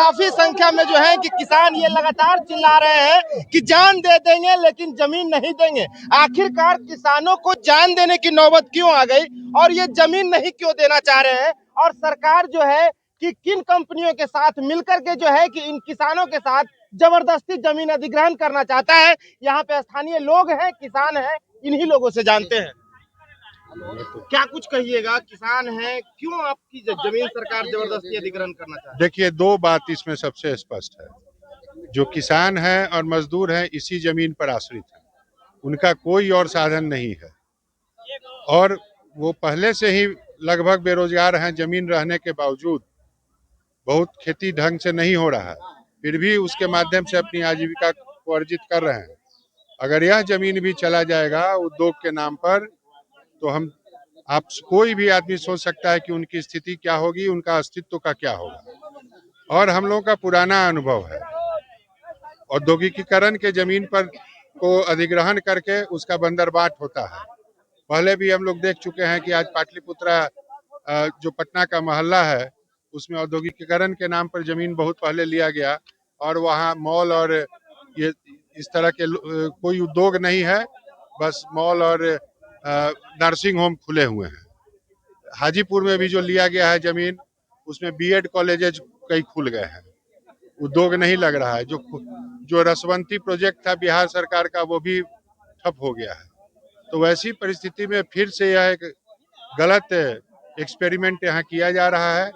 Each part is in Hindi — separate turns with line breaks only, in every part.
काफी संख्या में जो है कि किसान ये लगातार चिल्ला रहे हैं कि जान दे देंगे लेकिन जमीन नहीं देंगे। आखिरकार किसानों को जान देने की नौबत क्यों आ गई और ये जमीन नहीं क्यों देना चाह रहे हैं, और सरकार जो है कि किन कंपनियों के साथ मिलकर के जो है कि इन किसानों के साथ जबरदस्ती जमीन अधिग्रहण करना चाहता है। यहाँ पे स्थानीय लोग हैं, किसान हैं, इन्हीं लोगों से जानते हैं। क्या कुछ कहिएगा, किसान है, क्यों आपकी जमीन सरकार जबरदस्ती अधिग्रहण करना चाहती है?
देखिए, दो बात इसमें सबसे स्पष्ट है। जो किसान है और मजदूर है इसी जमीन पर आश्रित है, उनका कोई और साधन नहीं है और वो पहले से ही लगभग बेरोजगार हैं। जमीन रहने के बावजूद बहुत खेती ढंग से नहीं हो रहा है, फिर भी उसके माध्यम से अपनी आजीविका को अर्जित कर रहे हैं। अगर यह जमीन भी चला जाएगा उद्योग के नाम पर तो आप कोई भी आदमी सोच सकता है कि उनकी स्थिति क्या होगी, उनका अस्तित्व का क्या होगा। और हम लोगों का पुराना अनुभव है औद्योगिकीकरण के जमीन पर को अधिग्रहण करके उसका बंदरबाट होता है। पहले भी हम लोग देख चुके हैं कि आज पाटलिपुत्रा जो पटना का मोहल्ला है उसमें औद्योगिकीकरण के नाम पर जमीन बहुत पहले लिया गया और वहाँ मॉल और ये इस तरह के कोई उद्योग नहीं है, बस मॉल और नर्सिंग होम खुले हुए हैं। हाजीपुर में भी जो लिया गया है जमीन उसमें बीएड कॉलेजेज कई खुल गए हैं, उद्योग नहीं लग रहा है। जो रसवंती प्रोजेक्ट था बिहार सरकार का वो भी ठप हो गया है। तो वैसी परिस्थिति में फिर से यह एक गलत एक्सपेरिमेंट यहाँ किया जा रहा है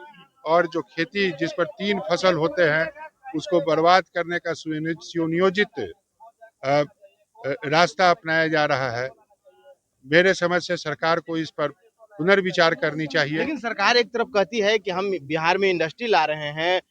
और जो खेती जिस पर 3 फसल होते हैं उसको बर्बाद करने का सुनियोजित रास्ता अपनाया जा रहा है। मेरे समझ से सरकार को इस पर पुनर्विचार करनी चाहिए।
लेकिन सरकार एक तरफ कहती है कि हम बिहार में इंडस्ट्री ला रहे हैं,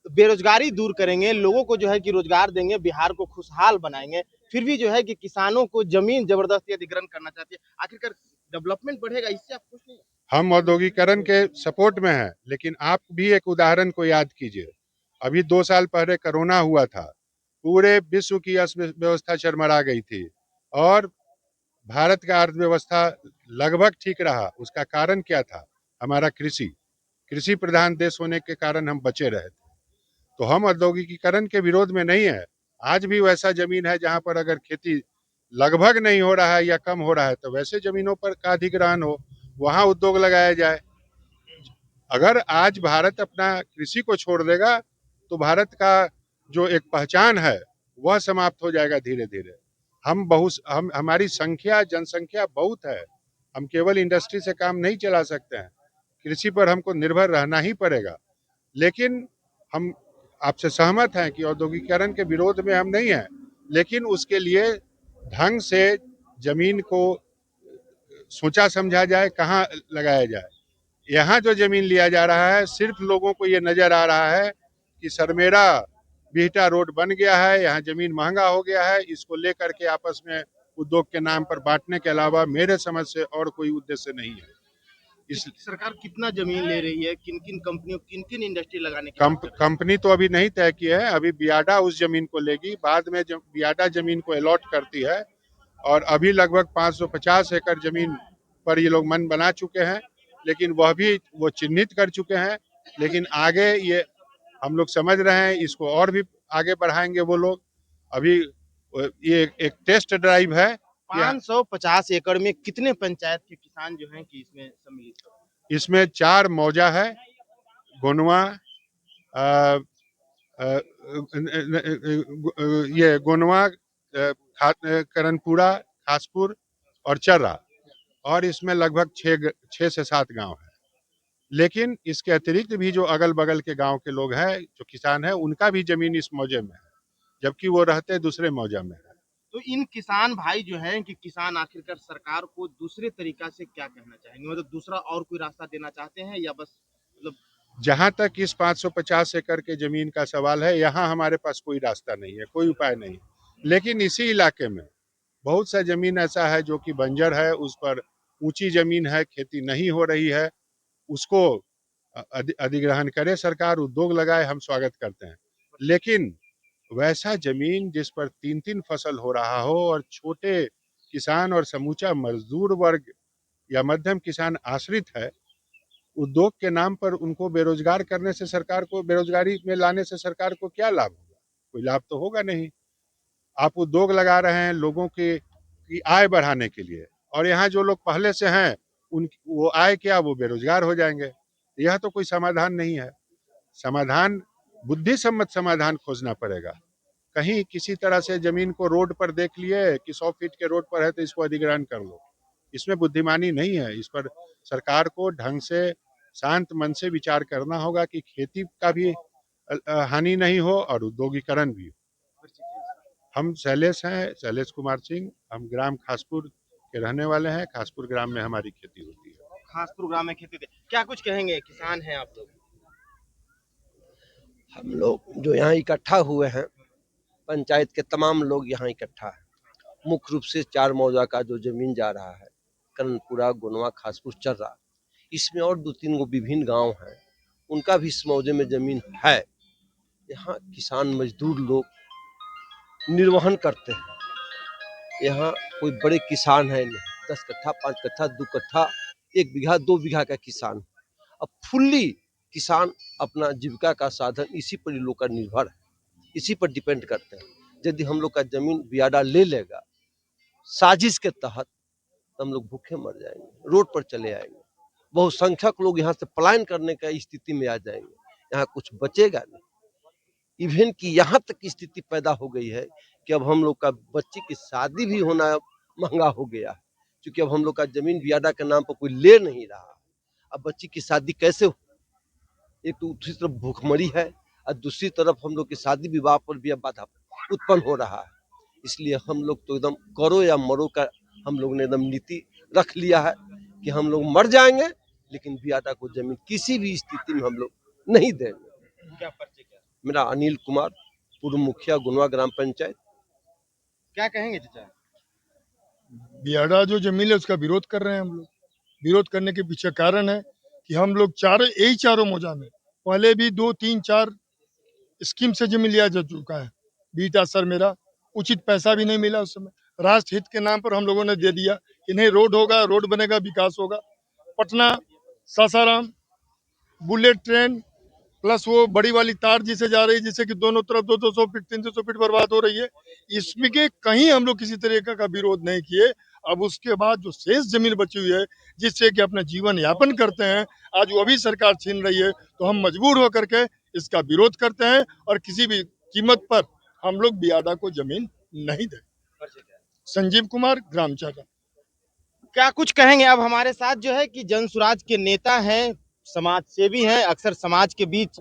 बेरोजगारी दूर करेंगे, लोगों को जो है कि रोजगार देंगे, बिहार को खुशहाल बनाएंगे, फिर भी जो है कि किसानों को जमीन जबरदस्ती अधिग्रहण करना चाहती है। आखिरकार डेवलपमेंट बढ़ेगा, इससे आप खुश नहीं?
हम औद्योगिकरण के सपोर्ट में हैं, लेकिन आप भी एक उदाहरण को याद कीजिए। अभी 2 साल पहले कोरोना हुआ था, पूरे विश्व की अर्थव्यवस्था चरमरा गई थी और भारत का अर्थव्यवस्था लगभग ठीक रहा। उसका कारण क्या था? हमारा कृषि प्रधान देश होने के कारण हम बचे रहे थे। तो हम औद्योगिकीकरण के विरोध में नहीं है। आज भी वैसा जमीन है जहां पर अगर खेती लगभग नहीं हो रहा है या कम हो रहा है तो वैसे जमीनों पर का अधिग्रहण हो, वहां उद्योग लगाया जाए। अगर आज भारत अपना कृषि को छोड़ देगा तो भारत का जो एक पहचान है वह समाप्त हो जाएगा धीरे धीरे। हमारी जनसंख्या बहुत है, हम केवल इंडस्ट्री से काम नहीं चला सकते हैं, कृषि पर हमको निर्भर रहना ही पड़ेगा। लेकिन हम आपसे सहमत हैं कि औद्योगिकीकरण के विरोध में हम नहीं हैं, लेकिन उसके लिए ढंग से जमीन को सोचा समझा जाए, कहाँ लगाया जाए। यहाँ जो जमीन लिया जा रहा है सिर्फ लोगों को ये नजर आ रहा है कि सरमेरा बिहटा रोड बन गया है, यहाँ जमीन महंगा हो गया है, इसको लेकर के आपस में उद्योग के नाम पर बांटने के अलावा मेरे समझ से और कोई उद्देश्य नहीं है।
इस सरकार कितना जमीन ले रही है, किन किन कंपनियों, किन किन इंडस्ट्री लगाने की
कंपनी तो अभी नहीं तय की है। अभी बियाडा उस जमीन को लेगी, बाद में जब बियाडा जमीन को अलॉट करती है और अभी लगभग 550 एकड़ जमीन पर ये लोग मन बना चुके हैं, लेकिन वह भी वो चिन्हित कर चुके हैं। लेकिन आगे ये हम लोग समझ रहे हैं इसको और भी आगे बढ़ाएंगे वो लोग। अभी ये एक टेस्ट ड्राइव है।
550 एकड़ में कितने पंचायत के किसान जो हैं कि इसमें सम्मिलित हैं?
इसमें 4 मौजा है, गोनवा, ये गोनवा, करणपुरा, खासपुर और चर्रा, और इसमें लगभग 6 से 7 गांव है। लेकिन इसके अतिरिक्त भी जो अगल बगल के गांव के लोग हैं, जो किसान हैं, उनका भी जमीन इस मौजे में है, जबकि वो रहते दूसरे मौजा में है।
तो इन किसान भाई जो हैं कि किसान आखिरकार सरकार को दूसरे तरीका से क्या कहना चाहेंगे, मतलब दूसरा और कोई रास्ता देना चाहते हैं या बस मतलब?
जहां तक इस 550 एकड़ के जमीन का सवाल है, यहाँ हमारे पास कोई रास्ता नहीं है, कोई उपाय नहीं। लेकिन इसी इलाके में बहुत सा जमीन ऐसा है जो कि बंजर है, उस पर ऊंची जमीन है, खेती नहीं हो रही है, उसको अधिग्रहण करे सरकार, उद्योग लगाए, हम स्वागत करते हैं। लेकिन वैसा जमीन जिस पर 3-3 फसल हो रहा हो और छोटे किसान और समूचा मजदूर वर्ग या मध्यम किसान आश्रित है, उद्योग के नाम पर उनको बेरोजगार करने से सरकार को, बेरोजगारी में लाने से सरकार को क्या लाभ होगा? कोई लाभ तो होगा नहीं। आप उद्योग लगा रहे हैं लोगों की आय बढ़ाने के लिए, और यहाँ जो लोग पहले से हैं उन वो आय क्या, वो बेरोजगार हो जाएंगे। यह तो कोई समाधान नहीं है। समाधान, बुद्धि सम्मत समाधान खोजना पड़ेगा। कहीं किसी तरह से जमीन को रोड पर देख लिए कि 100 फीट के रोड पर है तो इसको अधिग्रहण कर लो, इसमें बुद्धिमानी नहीं है। इस पर सरकार को ढंग से शांत मन से विचार करना होगा कि खेती का भी हानि नहीं हो और उद्योगीकरण भी हो। हम शैलेश हैं, शैलेश कुमार सिंह, हम ग्राम खासपुर के रहने वाले हैं। खासपुर ग्राम में हमारी खेती होती है।
खासपुर ग्राम में खेती क्या कुछ कहेंगे, किसान हैं आप लोग?
हम लोग जो यहाँ इकट्ठा हुए हैं, पंचायत के तमाम लोग यहाँ इकट्ठा हैं। मुख्य रूप से 4 मौजा का जो जमीन जा रहा है, कर्णपुरा, गोनवा, खासपुर, चर्रा, इसमें और 2-3 गो विभिन्न गांव हैं, उनका भी इस मौजे में जमीन है। यहाँ किसान मजदूर लोग निर्वहन करते हैं। यहाँ कोई बड़े किसान है नहीं, 10 कट्ठा, 5 कट्ठा, 2 कट्ठा, 1 बीघा, 2 बीघा का किसान। अब फुल्ली किसान अपना जीविका का साधन इसी पर ही लोग का निर्भर है, इसी पर डिपेंड करते हैं। यदि हम लोग का जमीन बियाडा ले लेगा साजिश के तहत, तो हम लोग भूखे मर जाएंगे, रोड पर चले आएंगे। बहुसंख्यक लोग यहाँ से पलायन करने का स्थिति में आ जाएंगे, यहाँ कुछ बचेगा नहीं। इवन कि यहाँ तक की स्थिति पैदा हो गई है कि अब हम लोग का बच्ची की शादी भी होना महंगा हो गया है, क्योंकि अब हम लोग का जमीन बियाडा के नाम पर कोई ले नहीं रहा। अब बच्ची की शादी कैसे हो? एक तो दूसरी तरफ भूखमरी है और दूसरी तरफ हम लोग की शादी विवाह पर भी अब बाधा उत्पन्न हो रहा है। इसलिए हम लोग तो एकदम करो या मरो का हम लोग ने एकदम नीति रख लिया है कि हम लोग मर जाएंगे लेकिन बियाडा को जमीन किसी भी स्थिति में हम लोग नहीं देंगे।
क्या परिचय क्या?
मेरा अनिल कुमार, पूर्व मुखिया गुनवा ग्राम पंचायत।
क्या कहेंगे चाचा?
बियाडा जो जमीन है उसका विरोध कर रहे हैं हम लोग। विरोध करने के पीछे कारण है कि हम लोग चारों मौजा में पहले भी 2, 3, 4 स्कीम से जमीन लिया जा चुका है। बीता सर मेरा उचित पैसा भी नहीं मिला उस समय। राष्ट्र हित के नाम पर हम लोगों ने दे दिया कि नहीं, रोड होगा, रोड बनेगा, विकास होगा। Patna Sasaram bullet train plus वो बड़ी वाली तार जिसे जा रही है, जिससे कि दोनों तरफ 200 फीट 300 फीट बर्बाद हो रही है, इसमें के कहीं हम लोग किसी तरीके का विरोध नहीं किए। अब उसके बाद जो शेष जमीन बची हुई है जिससे कि अपना जीवन यापन करते हैं, आज वो भी सरकार छीन रही है, तो हम मजबूर होकर के इसका विरोध करते हैं और किसी भी कीमत पर हम लोग बियाडा को जमीन नहीं दें। संजीव कुमार, ग्राम चारा।
क्या कुछ कहेंगे? अब हमारे साथ जो है कि जन सुराज के नेता हैं, समाज सेवी हैं, अक्सर समाज के बीच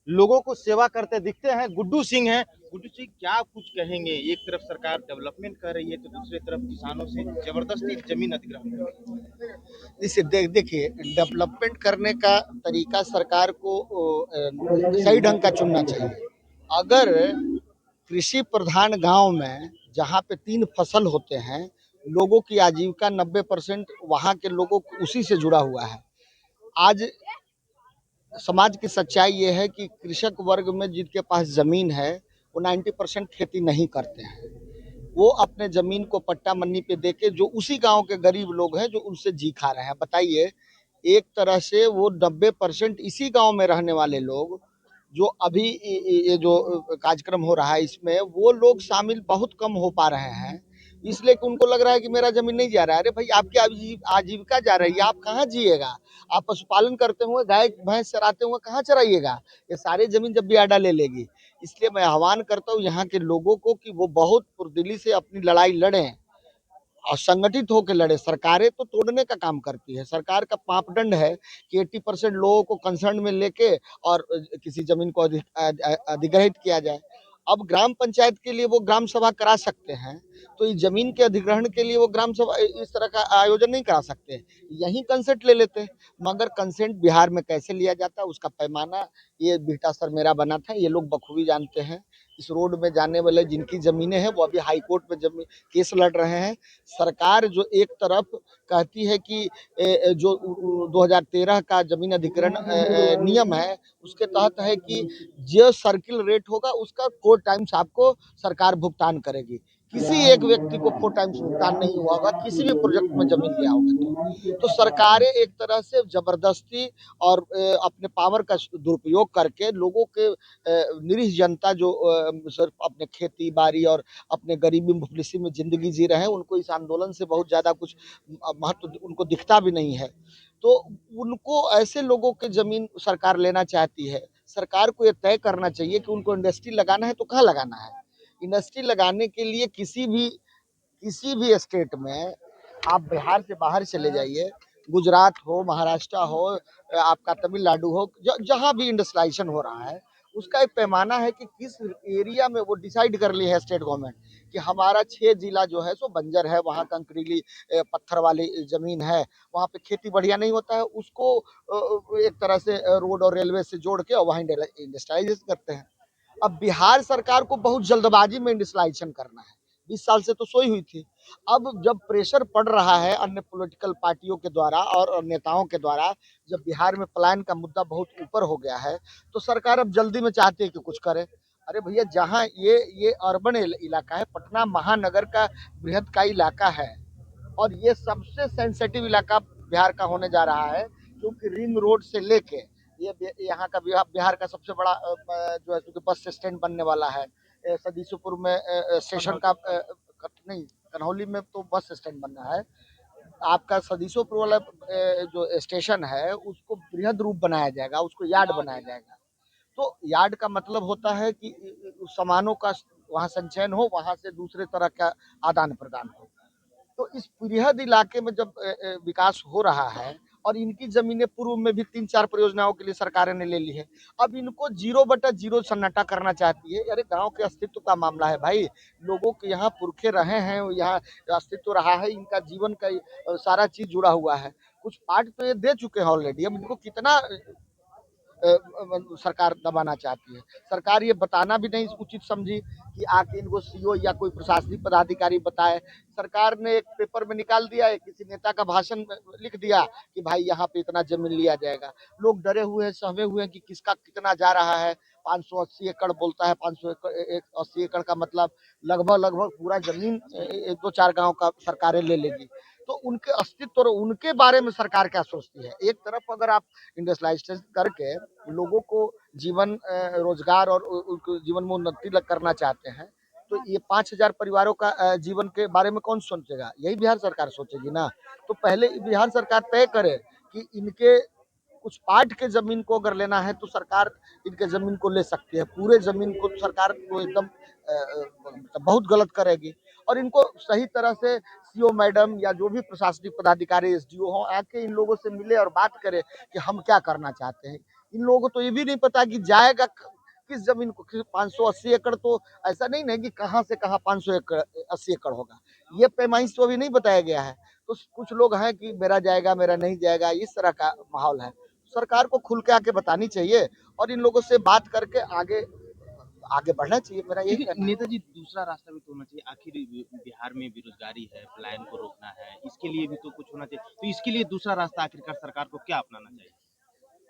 लोगों को सेवा करते दिखते हैं, गुड्डू सिंह हैं। गुड्डू सिंह, क्या कुछ कहेंगे? एक तरफ सरकार डेवलपमेंट कर रही है तो दूसरी तरफ किसानों से जबरदस्ती जमीन अधिग्रहण कर रही है।
इसे देखिए, डेवलपमेंट करने का तरीका सरकार को सही ढंग का चुनना चाहिए। अगर कृषि प्रधान गांव में जहां पे 3 फसल होते हैं, लोगों की आजीविका 90% वहां के लोगों को उसी से जुड़ा हुआ है। आज समाज की सच्चाई ये है कि कृषक वर्ग में जिनके पास जमीन है वो 90% खेती नहीं करते हैं। वो अपने जमीन को पट्टा मन्नी पे देके, जो उसी गांव के गरीब लोग हैं जो उनसे जी खा रहे हैं। बताइए, एक तरह से वो 90% इसी गांव में रहने वाले लोग, जो अभी ये जो कार्यक्रम हो रहा है इसमें वो लोग शामिल बहुत कम हो पा रहे हैं, इसलिए कि उनको लग रहा है कि मेरा जमीन नहीं जा रहा है। अरे भाई, आपकी आजीविका जा रही है, आप कहाँ जिएगा? आप पशुपालन करते हुए, गाय भैंस चराते हुए कहाँ चराइएगा? ये सारे जमीन जब बियाडा ले लेगी। इसलिए मैं आह्वान करता हूँ यहाँ के लोगों को कि वो बहुत पुरदिली से अपनी लड़ाई लड़ें और संगठित होकर लड़े। सरकारें तो तोड़ने का काम करती है। सरकार का मापदंड है कि 80% लोगों को कंसर्न में लेके और किसी जमीन को अधिग्रहित किया जाए। अब ग्राम पंचायत के लिए वो ग्राम सभा करा सकते हैं, तो इस जमीन के अधिग्रहण के लिए वो ग्राम सभा इस तरह का आयोजन नहीं करा सकते, यहीं कंसेंट ले लेते। मगर कंसेंट बिहार में कैसे लिया जाता है उसका पैमाना ये बीटा सर मेरा बना था, ये लोग बखूबी जानते हैं। इस रोड में जाने वाले जिनकी जमीनें हैं वो अभी हाई कोर्ट में जमीन केस लड़ रहे हैं। सरकार जो एक तरफ कहती है कि जो 2013 का जमीन अधिग्रहण नियम है उसके तहत है कि जो सर्किल रेट होगा उसका 4 टाइम्स आपको सरकार भुगतान करेगी। किसी एक व्यक्ति को 4 टाइम्स भुगतान नहीं हुआ होगा किसी भी प्रोजेक्ट में जमीन लिया होगा। तो सरकारें एक तरह से जबरदस्ती और अपने पावर का दुरुपयोग करके लोगों के निरीह जनता जो सिर्फ अपने खेती बाड़ी और अपने गरीबी मुफलिसी में जिंदगी जी रहे हैं, उनको इस आंदोलन से बहुत ज्यादा कुछ महत्व उनको दिखता भी नहीं है। तो उनको ऐसे लोगों के जमीन सरकार लेना चाहती है। सरकार को ये तय करना चाहिए कि उनको इंडस्ट्री लगाना है तो कहाँ लगाना है। इंडस्ट्री लगाने के लिए किसी भी स्टेट में आप बिहार से बाहर चले जाइए, गुजरात हो, महाराष्ट्र हो, आपका तमिलनाडु हो, जहाँ भी इंडस्ट्रियलाइजेशन हो रहा है, उसका एक पैमाना है कि किस एरिया में वो डिसाइड कर ली है स्टेट गवर्नमेंट कि हमारा 6 जिला जो है सो बंजर है, वहाँ कंकरीली पत्थर वाली जमीन है, वहाँ पे खेती बढ़िया नहीं होता है, उसको एक तरह से रोड और रेलवे से जोड़ के और वहाँ इंडस्ट्रियलाइजेशन करते हैं। अब बिहार सरकार को बहुत जल्दबाजी में इंडस्ट्रियलाइजेशन करना है, 20 साल से तो सोई हुई थी। अब जब प्रेशर पड़ रहा है अन्य पॉलिटिकल पार्टियों के द्वारा और नेताओं के द्वारा, जब बिहार में पलायन का मुद्दा बहुत ऊपर हो गया है, तो सरकार अब जल्दी में चाहती है कि कुछ करे। अरे भैया, जहाँ ये अर्बन इलाका है, पटना महानगर का बृहदकाय इलाका है और ये सबसे सेंसिटिव इलाका बिहार का होने जा रहा है, क्योंकि रिंग रोड से लेके ये यहाँ का बिहार का सबसे बड़ा जो है क्योंकि बस स्टैंड बनने वाला है। सदीसुपुर में स्टेशन का नहीं, कन्हौली में तो बस स्टैंड बनना है। आपका सदीसुपुर वाला जो स्टेशन है उसको बृहद रूप बनाया जाएगा, उसको यार्ड बनाया जाएगा। तो यार्ड का मतलब होता है कि सामानों का वहाँ संचयन हो, वहाँ से दूसरे तरह का आदान प्रदान हो। तो इस बृहद इलाके में जब विकास हो रहा है और इनकी जमीनें पूर्व में भी 3-4 परियोजनाओं के लिए सरकारें ने ले ली है, अब इनको 0/0 सन्नाटा करना चाहती है। अरे गांव के अस्तित्व का मामला है भाई, लोगों के यहाँ पुरखे रहे हैं, यहाँ अस्तित्व रहा है, इनका जीवन का सारा चीज जुड़ा हुआ है। कुछ पार्ट तो ये दे चुके हैं ऑलरेडी, अब इनको कितना सरकार दबाना चाहती है। सरकार ये बताना भी नहीं उचित समझी कि आके इनको सीओ या कोई प्रशासनिक पदाधिकारी बताए। सरकार ने एक पेपर में निकाल दिया है, किसी नेता का भाषण लिख दिया कि भाई यहाँ पे इतना जमीन लिया जाएगा। लोग डरे हुए हैं, सहमे हुए हैं कि किसका कितना जा रहा है। 580 एकड़ बोलता है, 580 एकड़ का मतलब लगभग पूरा जमीन 2-4 गांव का सरकारें ले लेगी। तो उनके अस्तित्व और उनके बारे में सरकार क्या सोचती है। एक तरफ अगर आप इंडस्ट्रियलाइजेशन करके लोगों को जीवन रोजगार और उनके जीवन में उन्नति करना चाहते हैं, तो ये 5,000 परिवारों का जीवन के बारे में कौन सोचेगा? यही बिहार सरकार सोचेगी ना। तो पहले बिहार सरकार तय करे कि इनके कुछ पार्ट के जमीन को अगर लेना है तो सरकार इनके जमीन को ले सकती है। पूरे जमीन को सरकार को एकदम बहुत गलत करेगी और इनको सही तरह से सीओ मैडम या जो भी प्रशासनिक पदाधिकारी एसडीओ हो आके इन लोगों से मिले और बात करे कि हम क्या करना चाहते हैं। इन लोगों को तो ये भी नहीं पता कि जाएगा किस जमीन को। 580 एकड़ तो ऐसा नहीं है कि कहाँ से कहाँ 580 एकड़ होगा, ये पैमाइश तो अभी नहीं बताया गया है। तो कुछ लोग हैं कि मेरा जाएगा मेरा नहीं जाएगा, इस तरह का माहौल है। सरकार को खुल के आके बतानी चाहिए और इन लोगों से बात करके आगे बढ़ना चाहिए। मेरा यही कहना है।
नेताजी, दूसरा रास्ता भी तो होना चाहिए। आखिर बिहार में बेरोजगारी है, पलायन को रोकना है, इसके लिए भी तो कुछ होना चाहिए। तो इसके लिए दूसरा रास्ता आखिरकार सरकार को क्या अपनाना चाहिए?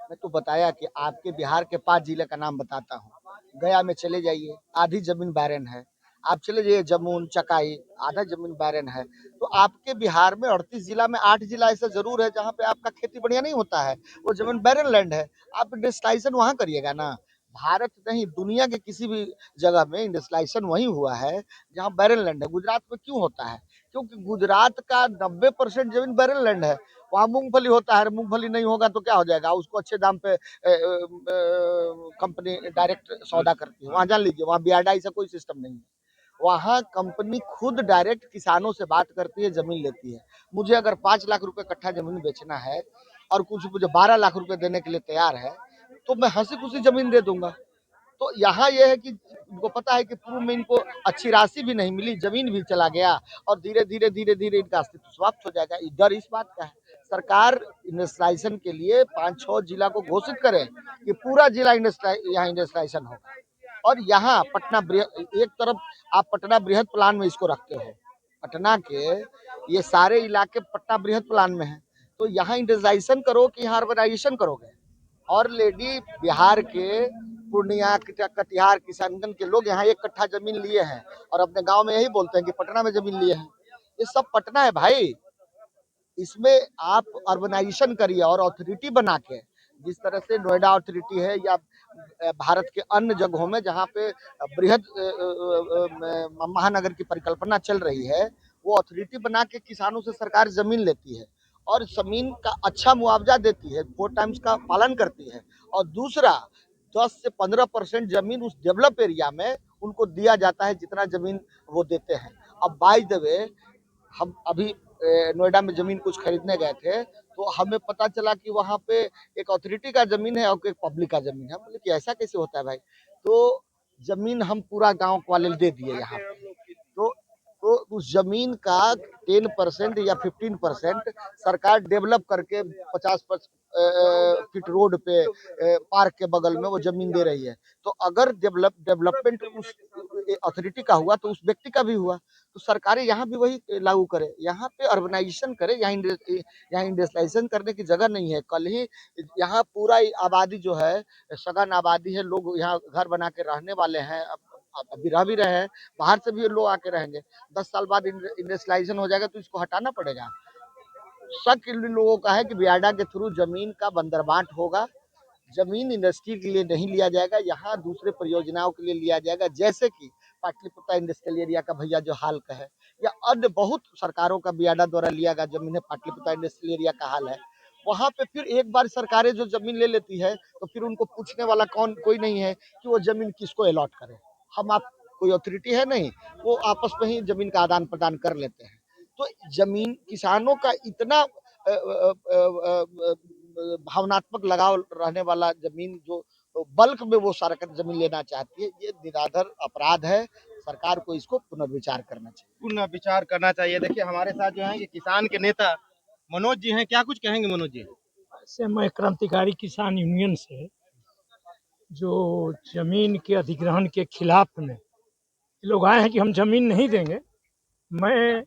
मैं तो बताया कि आपके बिहार के 5 जिले का नाम बताता हूँ। गया में चले जाइए, आधी जमीन बैरन है। आप चले जाइए जमुन चकाई, आधा जमीन बैरन है। तो आपके बिहार में 38 जिला में 8 जिला ऐसा जरूर है जहाँ पे आपका खेती बढ़िया नहीं होता है, वो जमीन बैरन लैंड है। आप इंडस्ट्रियलाइजेशन वहाँ करिएगा ना। भारत नहीं, दुनिया के किसी भी जगह में इंडस्ट्रियलाइजेशन वही हुआ है जहाँ बैरन लैंड है। गुजरात में क्यों होता है? क्योंकि गुजरात का 90% जमीन बैरन लैंड है। वहाँ मूंगफली होता है, मूंगफली नहीं होगा तो क्या हो जाएगा? उसको अच्छे दाम पे कंपनी डायरेक्ट सौदा करती है। वहाँ जान लीजिए, वहाँ बियाडा ऐसा कोई सिस्टम नहीं है। वहाँ कंपनी खुद डायरेक्ट किसानों से बात करती है, जमीन लेती है। मुझे अगर 5 लाख रुपए कट्ठा जमीन बेचना है और कुछ मुझे 12 लाख रुपए देने के लिए तैयार है, तो मैं हंसी खुशी जमीन दे दूंगा। तो यहाँ यह है कि इनको पता है कि पूर्व में इनको अच्छी राशि भी नहीं मिली, जमीन भी चला गया और धीरे धीरे इनका अस्तित्व समाप्त हो जाएगा। डर इस बात का है। सरकार इंडस्ट्रियलाइजेशन के लिए 5-6 जिला को घोषित करे कि पूरा जिला यहाँ इंडस्ट्रियलाइजेशन होगा। और यहाँ पटना एक तरफ आप पटना बृहद प्लान में इसको रखते हो, पटना के ये सारे इलाके पटना बृहद प्लान में है, तो यहाँ इंडस्ट्रियलाइजेशन करो कि यहाँ अर्बनाइजेशन करोगे। ऑलरेडी बिहार के पूर्णिया, कटिहार, किशनगंज के लोग यहाँ 1 कट्ठा जमीन लिए हैं और अपने गांव में यही बोलते हैं कि पटना में जमीन लिए हैं। ये सब पटना है भाई। इसमें आप अर्बनाइजेशन करिए और अथॉरिटी बना के, जिस तरह से नोएडा अथॉरिटी है या भारत के अन्य जगहों में जहाँ पे बृहद महानगर की परिकल्पना चल रही है, वो अथॉरिटी बना के किसानों से सरकार जमीन लेती है और जमीन का अच्छा मुआवजा देती है, 4 टाइम्स का पालन करती है। और दूसरा 10 से 15% जमीन उस डेवलप एरिया में उनको दिया जाता है जितना जमीन वो देते हैं। अब बाय द वे हम अभी नोएडा में जमीन कुछ खरीदने गए थे तो हमें पता चला कि वहाँ पे एक अथॉरिटी का जमीन है और एक पब्लिक का जमीन है। बोले कि ऐसा कैसे होता है भाई? तो जमीन हम पूरा गांव वाले दे दिए यहाँ पे। तो उस जमीन का 10% या 15% सरकार डेवलप करके 50 फीट रोड पे पार्क के बगल में वो जमीन दे रही है। तो अगर डेवलपमेंट उस अथॉरिटी का हुआ तो उस व्यक्ति का भी हुआ। तो सरकारें यहाँ भी वही लागू करे, यहाँ पे अर्बनाइजेशन करे। यहाँ इंडस्ट्रियलाइजेशन करने की जगह नहीं है। कल ही यहाँ पूरा आबादी जो है सघन आबादी है, लोग यहाँ घर बना के रहने वाले हैं, अभी रह भी रहे हैं, बाहर से भी लोग आके रहेंगे। 10 साल बाद इंडस्ट्रियलाइजेशन हो जाएगा तो इसको हटाना पड़ेगा। शक इन लोगों का है कि बियाडा के थ्रू जमीन का बंदरबांट होगा। जमीन इंडस्ट्री के लिए नहीं लिया जाएगा, यहाँ दूसरे परियोजनाओं के लिए लिया जाएगा, जैसे कि पाटलिपुत्रा इंडस्ट्रियल एरिया का भैया जो हाल का है, या अन्य बहुत सरकारों का बियाडा द्वारा लिया गया जमीन है, पाटलिपुत्रा इंडस्ट्रियल एरिया का हाल है। वहां पे फिर एक बार सरकारें जो जमीन ले लेती है तो फिर उनको पूछने वाला कोई नहीं है कि वो जमीन किसको अलॉट करे। हम आप कोई अथॉरिटी है नहीं, वो आपस में ही जमीन का आदान प्रदान कर लेते हैं। तो जमीन किसानों का इतना भावनात्मक लगाव रहने वाला जमीन जो बल्क में वो सारा जमीन लेना चाहती है, ये निराधार अपराध है। सरकार को इसको पुनर्विचार करना चाहिए।
पुनर्विचार करना चाहिए। देखिए हमारे साथ जो है कि किसान के नेता मनोज जी हैं, क्या कुछ कहेंगे मनोज जी?
से मैं क्रांतिकारी किसान यूनियन से जो जमीन के अधिग्रहण के खिलाफ में लोग आए हैं कि हम जमीन नहीं देंगे। मैं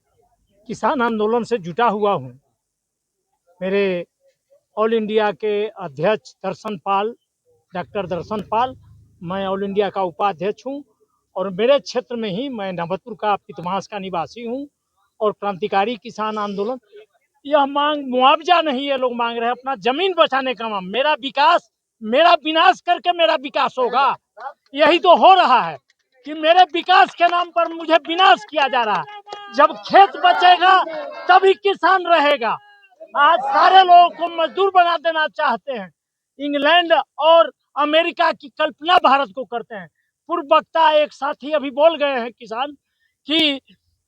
किसान आंदोलन से जुटा हुआ हूँ। मेरे ऑल इंडिया के अध्यक्ष डॉक्टर दर्शन पाल, मैं ऑल इंडिया का उपाध्यक्ष हूँ और मेरे क्षेत्र में ही मैं नवतपुर का पितमास का निवासी हूँ। और क्रांतिकारी किसान आंदोलन यह मांग मुआवजा नहीं, ये लोग मांग रहे हैं अपना जमीन बचाने का मांग। मेरा विकास, मेरा विनाश करके मेरा विकास होगा, यही तो हो रहा है कि मेरे विकास के नाम पर मुझे विनाश किया जा रहा है। जब खेत बचेगा तभी किसान रहेगा। आज सारे लोगों को मजदूर बना देना चाहते हैं। इंग्लैंड और अमेरिका की कल्पना भारत को करते हैं। पूर्व वक्ता एक साथी अभी बोल गए हैं किसान कि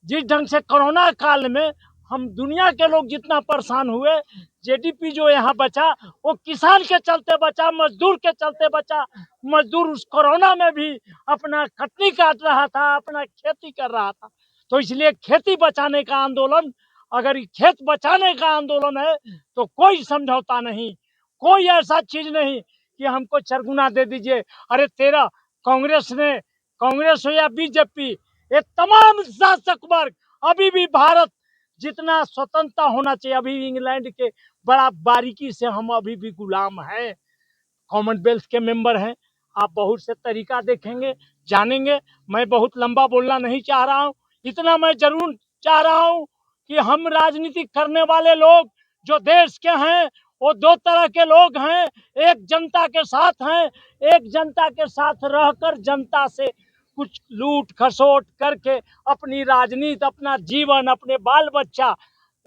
जिस ढंग से कोरोना काल में हम दुनिया के लोग जितना परेशान हुए, जीडीपी जो यहाँ बचा वो किसान के चलते बचा, मजदूर के चलते बचा। मजदूर उस कोरोना में भी अपना कटनी काट रहा था, अपना खेती कर रहा था। तो इसलिए खेती बचाने का आंदोलन, अगर खेत बचाने का आंदोलन है तो कोई समझौता नहीं, कोई ऐसा चीज नहीं कि हमको चरगुना दे दीजिए। अरे तेरा कांग्रेस हो या बीजेपी, ये तमाम शासक वर्ग अभी भी भारत जितना स्वतंत्रता होना चाहिए, अभी इंग्लैंड के बड़ा बारीकी से हम अभी भी गुलाम हैं। कॉमनवेल्थ के मेंबर हैं। आप बहुत से तरीका देखेंगे, जानेंगे। मैं बहुत लंबा बोलना नहीं चाह रहा हूँ, इतना मैं जरूर चाह रहा हूँ कि हम राजनीति करने वाले लोग जो देश के हैं वो 2 तरह के लोग हैं। एक जनता के साथ हैं, एक जनता के साथ रहकर जनता से कुछ लूट खसोट करके अपनी राजनीति, अपना जीवन, अपने बाल बच्चा,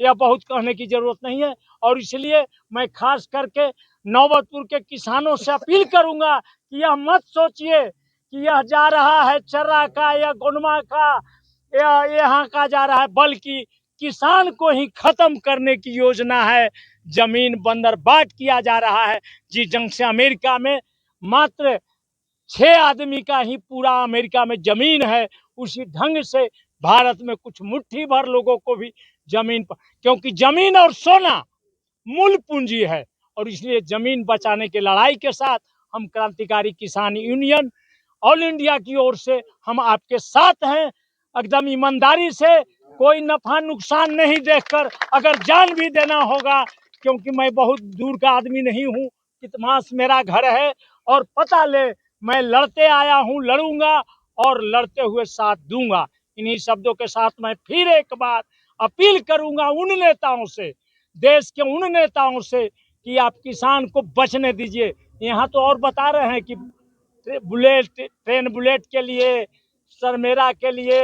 यह बहुत कहने की जरूरत नहीं है। और इसलिए मैं खास करके नौबतपुर के किसानों से अपील करूंगा कि यह मत सोचिए कि यह जा रहा है चर्रा का या गोनमा का या यहाँ का जा रहा है, बल्कि किसान को ही खत्म करने की योजना है। जमीन बंदरबाट किया जा रहा है। जिस ढंग से अमेरिका में मात्र 6 आदमी का ही पूरा अमेरिका में जमीन है, उसी ढंग से भारत में कुछ मुट्ठी भर लोगों को भी जमीन पर, क्योंकि जमीन और सोना मूल पूंजी है। और इसलिए जमीन बचाने की लड़ाई के साथ हम क्रांतिकारी किसान यूनियन ऑल इंडिया की ओर से हम आपके साथ हैं। एकदम ईमानदारी से, कोई नफा नुकसान नहीं देखकर, अगर जान भी देना होगा, क्योंकि मैं बहुत दूर का आदमी नहीं हूँ, कितमास मेरा घर है और पता ले मैं लड़ते आया हूं, लड़ूंगा और लड़ते हुए साथ दूंगा। इन्हीं शब्दों के साथ मैं फिर एक बार अपील करूंगा उन नेताओं से, देश के उन नेताओं से, कि आप किसान को बचने दीजिए। यहाँ तो और बता रहे हैं कि ट्रेन बुलेट के लिए, सरमेरा के लिए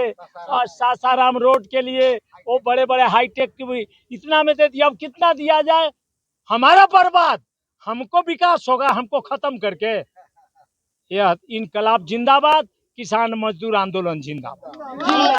और सासाराम रोड के लिए वो बड़े बड़े हाईटेक की इतना में दे दिया। अब कितना दिया जाए? हमारा बर्बाद, हमको विकास होगा, हमको खत्म करके। यह इनकलाब जिंदाबाद, किसान मजदूर आंदोलन जिंदाबाद।